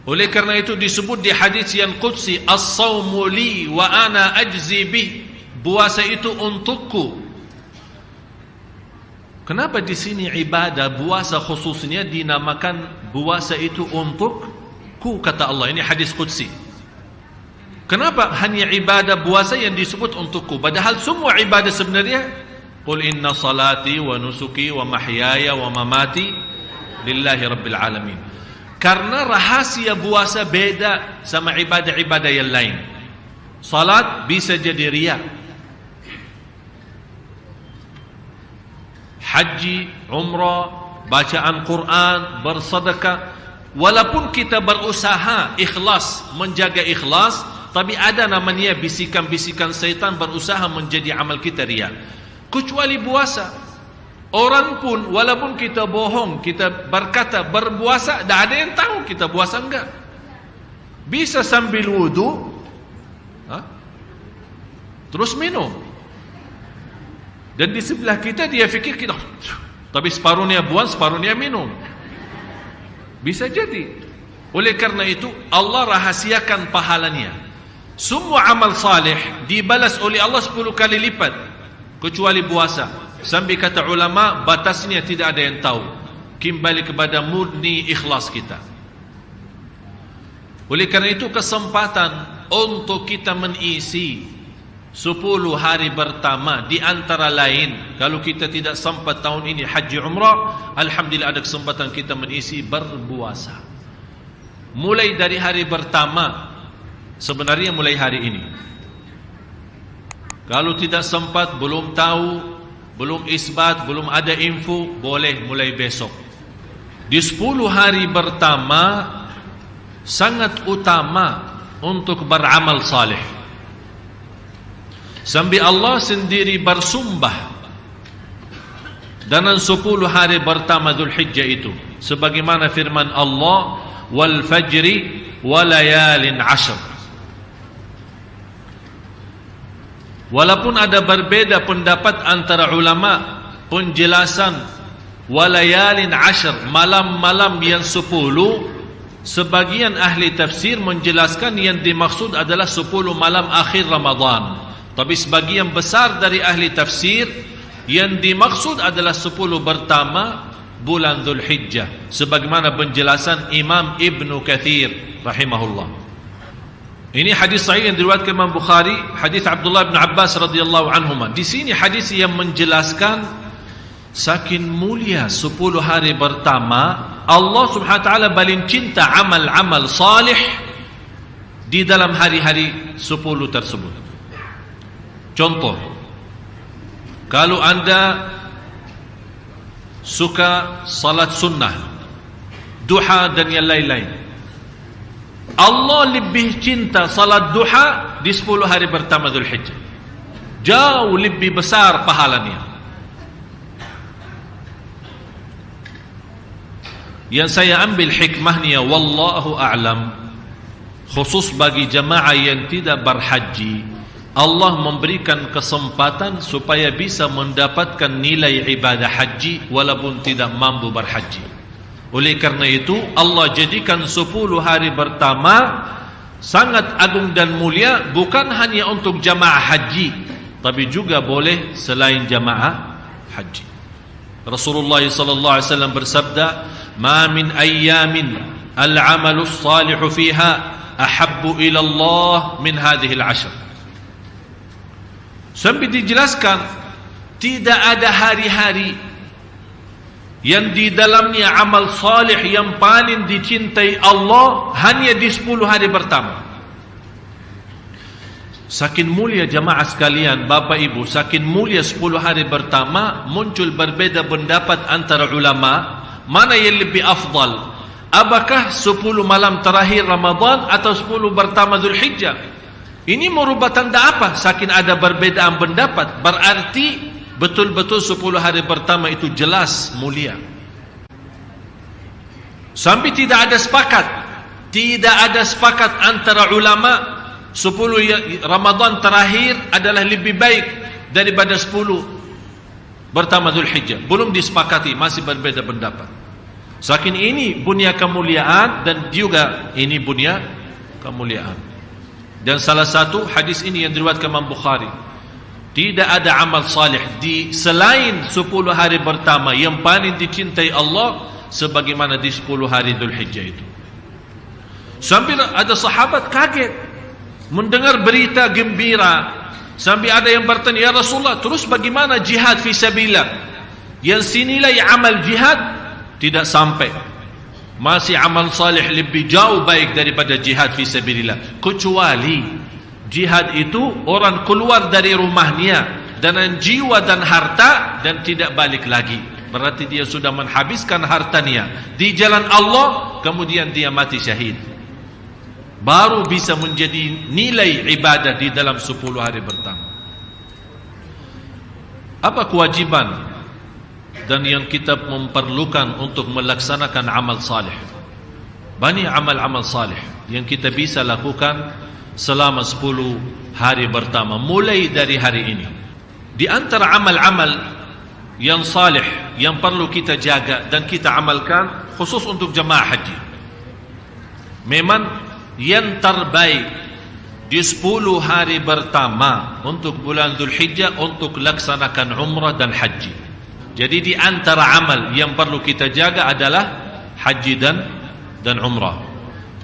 Oleh kerana itu disebut di hadis yang qudsi, as-sawmu li wa ana ajzi bih, puasa itu untukku. Kenapa di sini ibadah puasa khususnya dinamakan puasa itu untukku, kata Allah. Ini hadis qudsi. Kenapa hanya ibadah puasa yang disebut untukku, padahal semua ibadah sebenarnya qul inna salati wa nusuki wa mahyaya wa mamati lillahi rabbil alamin. Karena rahasia puasa beda sama ibadah-ibadah yang lain. Salat bisa jadi riya, haji, umrah, bacaan Quran, bersedekah, walaupun kita berusaha ikhlas, menjaga ikhlas, tapi ada namanya bisikan-bisikan syaitan berusaha menjadi amal kita riya. Kecuali puasa. Orang pun walaupun kita bohong, kita berkata berpuasa, tak ada yang tahu kita puasa enggak. Bisa sambil wudu, terus minum. Dan di sebelah kita dia fikir kita, tapi separuhnya buang, separuhnya minum. Bisa jadi. Oleh karena itu Allah rahasiakan pahalanya. Semua amal saleh dibalas oleh Allah 10 kali lipat, kecuali puasa. Sambil kata ulama, batasnya tidak ada yang tahu. Kembali kepada murni ikhlas kita. Oleh kerana itu kesempatan untuk kita mengisi 10 hari pertama, di antara lain, kalau kita tidak sempat tahun ini haji umrah, alhamdulillah ada kesempatan kita mengisi berpuasa. Mulai dari hari pertama, sebenarnya mulai hari ini. Kalau tidak sempat, belum tahu, belum isbat, belum ada info, boleh mulai besok. Di 10 hari pertama sangat utama untuk beramal saleh. Sambil Allah sendiri bersumpah dalam 10 hari pertama Dzulhijjah itu, sebagaimana firman Allah, wal fajri wa layalin 'ashr. Walaupun ada berbeda pendapat antara ulama, penjelasan walayalin 'ashr, malam-malam yang 10, sebagian ahli tafsir menjelaskan yang dimaksud adalah 10 malam akhir Ramadan. Tapi sebagian besar dari ahli tafsir yang dimaksud adalah 10 pertama bulan Dzulhijjah, sebagaimana penjelasan Imam Ibnu Katsir rahimahullah. Ini hadis sahih yang diriwayatkan Imam Bukhari, hadis Abdullah bin Abbas radhiyallahu anhuma. Di sini hadis yang menjelaskan saking mulia 10 hari pertama, Allah Subhanahu wa taala paling cinta amal-amal salih di dalam hari-hari 10 tersebut. Contoh, kalau anda suka salat sunnah, duha dan yang lain-lain, Allah lebih cinta salat duha di 10 hari pertama Dzulhijjah. Jauh lebih besar pahalanya. Yang saya ambil hikmahnya, wallahu a'lam, khusus bagi jamaah yang tidak berhaji, Allah memberikan kesempatan supaya bisa mendapatkan nilai ibadah haji walaupun tidak mampu berhaji. Oleh kerana itu Allah jadikan 10 hari pertama sangat agung dan mulia, bukan hanya untuk jamaah haji, tapi juga boleh selain jamaah haji. Rasulullah sallallahu alaihi wasallam bersabda, "Ma min ayyamin al-'amalu as-salihu fiha ahabbu ila Allah min hadhihi al-'ashr." Sampai dijelaskan tidak ada hari-hari yang di dalamnya amal salih yang paling dicintai Allah hanya di 10 hari pertama. Saking mulia jamaah sekalian, Bapak Ibu, saking mulia 10 hari pertama, muncul berbeda pendapat antara ulama, mana yang lebih afdal? Apakah 10 malam terakhir Ramadan atau 10 pertama Dzulhijjah? Ini merubah tanda apa? Saking ada perbedaan pendapat, berarti betul-betul 10 hari pertama itu jelas mulia. Sampai tidak ada sepakat antara ulama 10 Ramadan terakhir adalah lebih baik daripada 10 pertama Dzulhijjah. Belum disepakati, masih berbeda pendapat. Saking ini bunya kemuliaan dan juga ini bunya kemuliaan. Dan salah satu hadis ini yang diriwayatkan Imam Bukhari, tidak ada amal salih di selain 10 hari pertama yang paling dicintai Allah sebagaimana di 10 hari Dzulhijjah itu. Sampai ada sahabat kaget mendengar berita gembira. Sampai ada yang bertanya, ya Rasulullah, terus bagaimana jihad fi sabilillah? Yang sinilai amal jihad tidak sampai. Masih amal salih lebih jauh baik daripada jihad fi sabilillah. Kecuali jihad itu orang keluar dari rumahnya dengan jiwa dan harta dan tidak balik lagi. Berarti dia sudah menghabiskan hartanya di jalan Allah, kemudian dia mati syahid. Baru bisa menjadi nilai ibadah di dalam 10 hari pertama. Apa kewajiban dan yang kita memerlukan untuk melaksanakan amal salih? Banyak amal-amal salih yang kita bisa lakukan selama 10 hari pertama, mulai dari hari ini. Di antara amal-amal yang salih yang perlu kita jaga dan kita amalkan khusus untuk jemaah haji, memang yang terbaik di 10 hari pertama untuk bulan Dzulhijjah untuk laksanakan umrah dan haji. Jadi di antara amal yang perlu kita jaga adalah haji dan umrah.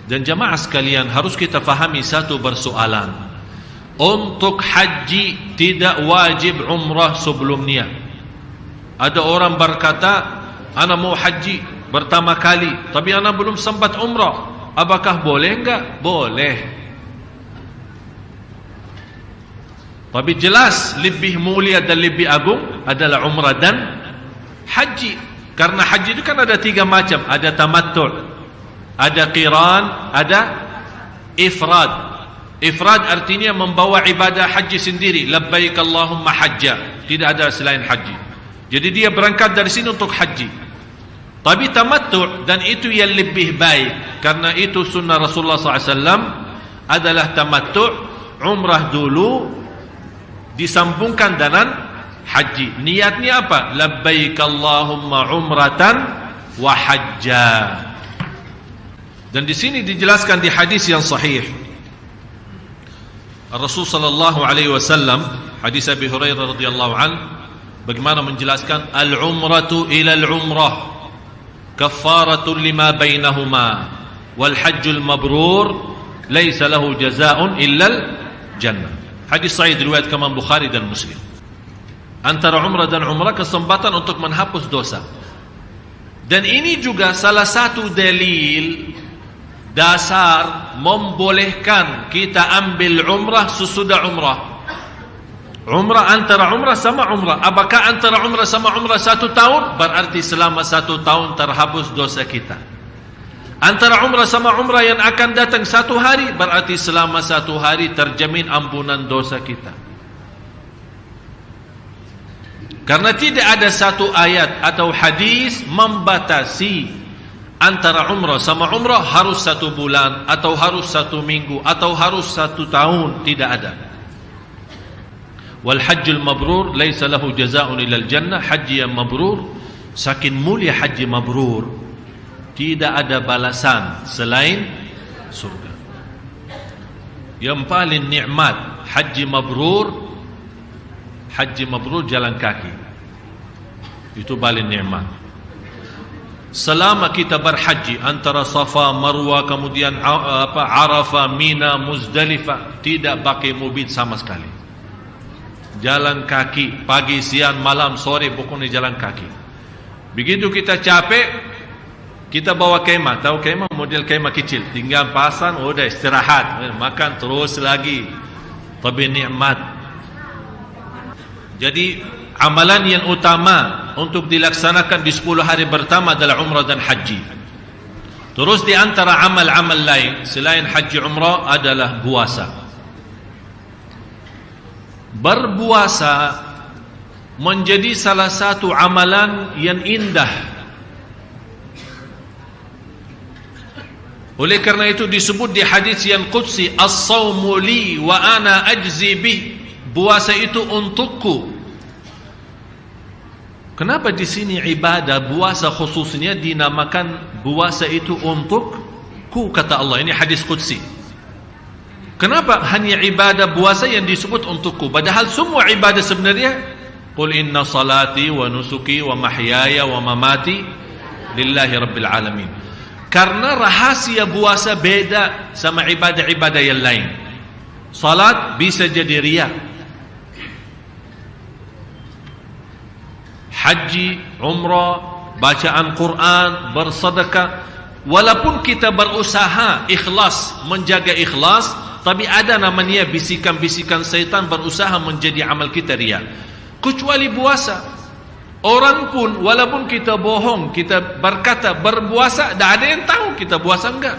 Dan jemaah sekalian, harus kita fahami satu persoalan. Untuk haji tidak wajib umrah sebelumnya. Ada orang berkata, ana mau haji pertama kali, tapi ana belum sempat umrah. Apakah boleh enggak? Boleh. Tapi jelas lebih mulia dan lebih agung adalah umrah dan haji. Karena haji itu kan ada 3 macam. Ada tamattu', ada qiran, ada ifrad. Ifrad artinya membawa ibadah haji sendiri. Labbaik Allahumma hajja. Tidak ada selain haji. Jadi dia berangkat dari sini untuk haji. Tapi tamattu' dan itu yang lebih baik, karena itu sunnah Rasulullah SAW adalah tamattu', umrah dulu disambungkan dengan haji. Niatnya apa? Labbaik Allahumma umratan wa hajja. Dan di sini dijelaskan di hadis yang sahih. Rasul sallallahu alaihi wasallam, hadis Abi Hurairah radhiyallahu an, bagaimana menjelaskan al-umratu ila al-umrah kaffaratun lima bainahuma wal hajjul mabrur laisa lahu jazaa'un illal jannah. Hadis sahih diriwayatkan Imam Bukhari dan Muslim. Antara umrah dan umrah kesempatan untuk menghapus dosa. Dan ini juga salah satu dalil dasar membolehkan kita ambil umrah sesudah umrah. Umrah antara umrah sama umrah. Apakah antara umrah sama umrah 1 tahun? Berarti selama 1 tahun terhapus dosa kita. Antara umrah sama umrah yang akan datang 1 hari, berarti selama 1 hari terjamin ampunan dosa kita. Karena tidak ada satu ayat atau hadis membatasi antara umrah sama umrah harus 1 bulan, atau harus 1 minggu, atau harus 1 tahun. Tidak ada. Wal hajjul mabrur laisa lahu jazaa'un ilal jannah. Haji yang mabrur, saking mulia haji mabrur, tidak ada balasan selain surga. Yang paling nikmat haji mabrur jalan kaki. Itu paling nikmat. Selama kita berhaji antara Safa, Marwah, kemudian Arafah, Mina, Muzdalifah, tidak pakai mobil sama sekali. Jalan kaki, pagi, siang, malam, sore, pokoknya jalan kaki. Begitu kita capek, kita bawa kemah. Tahu kemah? Model kemah kecil. Tinggal pasang, udah istirahat, makan terus lagi. Tapi nikmat. Jadi amalan yang utama untuk dilaksanakan di 10 hari pertama adalah umrah dan haji. Terus di antara amal-amal lain selain haji umrah adalah puasa. Berpuasa menjadi salah satu amalan yang indah. Oleh karena itu disebut di hadis yang qudsi, as-sawmu li wa ana ajzi bih. Puasa itu untukku. Kenapa di sini ibadah puasa khususnya dinamakan puasa itu untukku, kata Allah. Ini hadis qudsi. Kenapa hanya ibadah puasa yang disebut untukku, padahal semua ibadah sebenarnya qul inna salati wa nusuki wa mahyaya wa mamati lillahi rabbil alamin. Karena rahasia puasa beda sama ibadah-ibadah yang lain. Salat bisa jadi riya, haji, umrah, bacaan Quran, bersedekah, walaupun kita berusaha ikhlas, menjaga ikhlas, tapi ada namanya bisikan-bisikan syaitan berusaha menjadi amal kita riya. Kecuali puasa. Orang pun walaupun kita bohong, kita berkata berpuasa, tak ada yang tahu kita puasa enggak.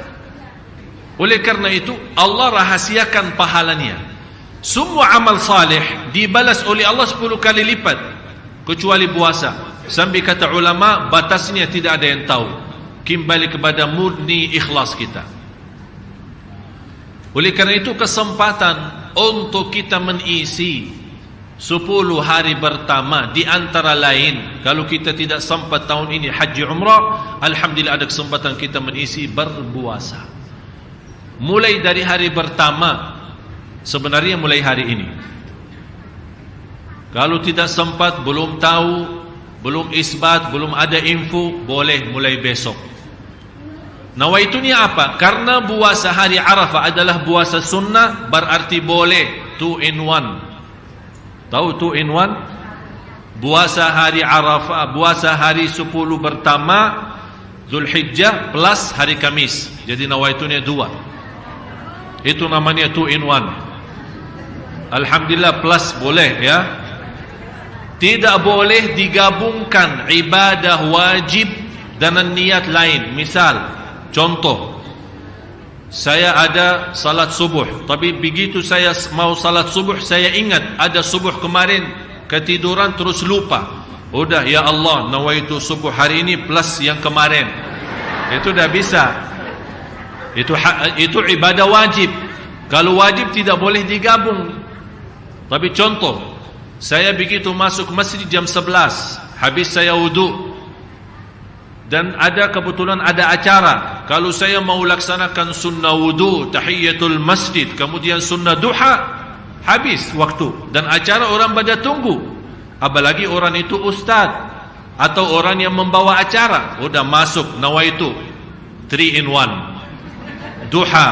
Oleh karena itu Allah rahasiakan pahalanya. Semua amal saleh dibalas oleh Allah 10 kali lipat kecuali puasa. Sampai kata ulama batasnya tidak ada yang tahu. Kembali kepada murni ikhlas kita. Oleh karena itu kesempatan untuk kita mengisi 10 hari pertama, di antara lain kalau kita tidak sempat tahun ini haji umrah, alhamdulillah ada kesempatan kita mengisi berpuasa. Mulai dari hari pertama, sebenarnya mulai hari ini. Kalau tidak sempat, belum tahu, belum isbat, belum ada info, boleh mulai besok. Nawaitunya apa? Karena puasa hari Arafah adalah puasa sunnah, berarti boleh 2 in 1. Tahu 2 in 1? Puasa hari Arafah, puasa hari 10 pertama Zulhijjah plus hari Kamis. Jadi nawaitunya 2. Itu namanya 2 in 1. Alhamdulillah plus boleh ya. Tidak boleh digabungkan ibadah wajib dengan niat lain. Misal, contoh, saya ada salat subuh, tapi begitu saya mau salat subuh, saya ingat ada subuh kemarin, ketiduran terus lupa. Udah, ya Allah, nawaitu subuh hari ini plus yang kemarin. Itu dah bisa. Itu ibadah wajib. Kalau wajib tidak boleh digabung. Tapi contoh, saya begitu masuk masjid jam 11, habis saya wudu, dan ada kebetulan ada acara. Kalau saya mau laksanakan sunnah wudu, tahiyatul masjid, kemudian sunnah duha, habis waktu. Dan acara orang pada tunggu. Apalagi orang itu ustaz atau orang yang membawa acara. Udah masuk, nawaitu 3 in 1. Duha,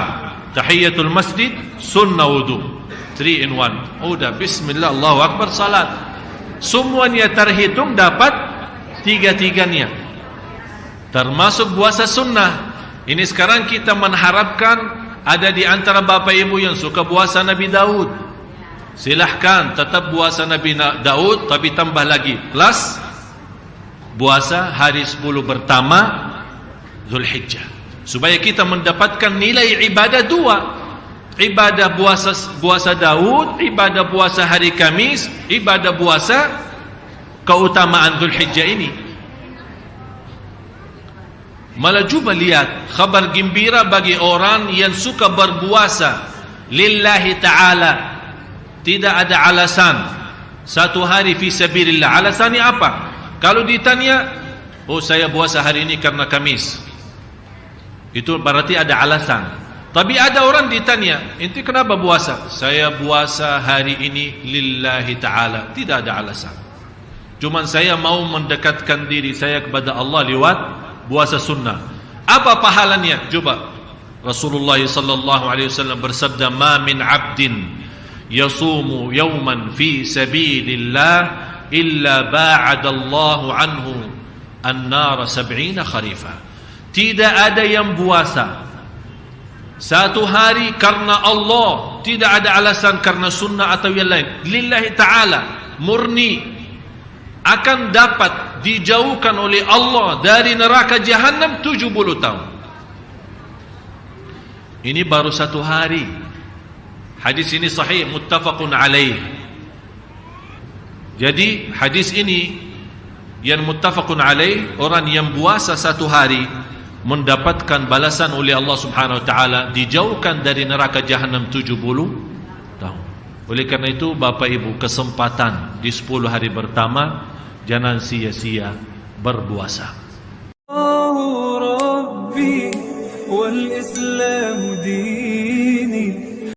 tahiyatul masjid, sunnah wudu, 3 in 1. Udah, bismillah, Allahu Akbar, salat. Semuanya terhitung dapat 3-3-nya. Termasuk puasa sunnah. Ini sekarang kita mengharapkan ada di antara bapak ibu yang suka puasa Nabi Daud. Silahkan tetap puasa Nabi Daud, tapi tambah lagi plus puasa hari 10 pertama Zulhijjah, supaya kita mendapatkan nilai ibadah 2. Ibadah puasa Daud, ibadah puasa hari Kamis, ibadah puasa keutamaan Zulhijjah ini. Malah cuba lihat kabar gembira bagi orang yang suka berpuasa lillahi ta'ala. Tidak ada alasan. Satu hari fi sabilillah. Alasannya apa? Kalau ditanya, oh saya puasa hari ini karena Kamis, itu berarti ada alasan. Tapi ada orang ditanya, ente kenapa puasa? Saya puasa hari ini lillahi ta'ala. Tidak ada alasan. Cuma saya mau mendekatkan diri saya kepada Allah lewat puasa sunnah. Apa pahalanya? Coba. Rasulullah sallallahu alaihi wasallam bersabda, "Ma min 'abdin yasumu yawman fi sabilillah illa ba'adallahu anhu an-nar 70 kharifa." Tidak ada yang puasa satu hari karena Allah, tidak ada alasan karena sunnah atau yang lain, lillahi ta'ala, murni, akan dapat dijauhkan oleh Allah dari neraka Jahannam 70 tahun. Ini baru satu hari. Hadis ini sahih, muttafaqun alaih. Jadi hadis ini yang muttafaqun alaih, orang yang puasa satu hari mendapatkan balasan oleh Allah Subhanahu wa taala, dijauhkan dari neraka Jahannam 70 tahun. Oleh karena itu Bapak Ibu, kesempatan di 10 hari pertama jangan sia-sia berpuasa. الله ربي والإسلام دين